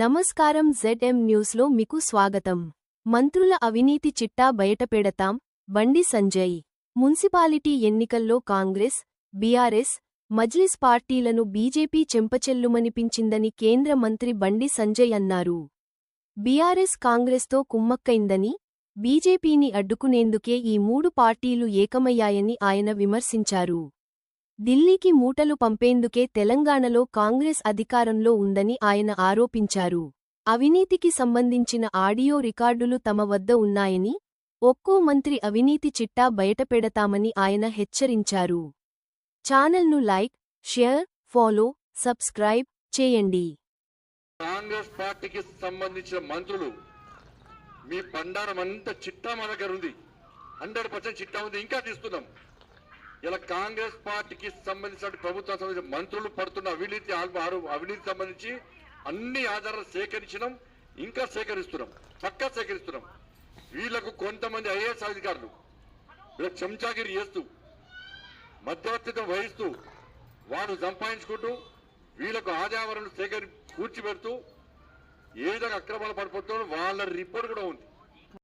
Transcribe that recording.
నమస్కారం ZM న్యూస్లో మీకు స్వాగతం. మంత్రుల అవినీతి చిట్టా బయటపెడతాం. బండి సంజయ్. మున్సిపాలిటీ ఎన్నికల్లో కాంగ్రెస్, బీఆర్ఎస్, మజ్లిస్ పార్టీలను బీజేపీ చెంపచెల్లుమనిపించిందని కేంద్ర మంత్రి బండి సంజయ్ అన్నారు. బీఆర్ఎస్ కాంగ్రెస్తో కుమ్మక్కైందని, బీజేపీని అడ్డుకునేందుకే ఈ మూడు పార్టీలు ఏకమయ్యాయని ఆయన విమర్శించారు. ఢిల్లీకి మూటలు పంపేందుకే తెలంగాణలో కాంగ్రెస్ అధికారంలో ఉందని ఆయన ఆరోపించారు. అవినీతికి సంబంధించిన ఆడియో రికార్డులు తమ వద్ద ఉన్నాయని, ఒక్కో మంత్రి అవినీతి చిట్టా బయటపెడతామని ఆయన హెచ్చరించారు. ఛానల్ను లైక్, షేర్, ఫాలో, సబ్స్క్రైబ్ చేయండి. కాంగ్రెస్ పార్టీకి సంబంధించిన మంత్రులు మీ బండారం అంతా చిట్టా మన దగ్గర ఉంది. 100% చిట్టా ఉంది, ఇంకా తీస్తున్నాం. ఇలా కాంగ్రెస్ పార్టీకి సంబంధించిన ప్రభుత్వం సంబంధించిన మంత్రులు పడుతున్న అవినీతి సంబంధించి అన్ని ఆధారాలు సేకరించడం, ఇంకా సేకరిస్తున్నాం, పక్కా సేకరిస్తున్నాం. వీళ్లకు కొంతమంది ఐఏఎస్ అధికారులు వీళ్ళకి చెంచాగిరి చేస్తూ, మధ్యవర్తిత్వం వహిస్తూ, వారు సంపాదించుకుంటూ, వీళ్లకు ఆదాయ వనరులు కూర్చిపెడుతూ ఏ విధంగా అక్రమాలు పడిపోతున్నారో వాళ్ళ రిపోర్ట్ కూడా ఉంది.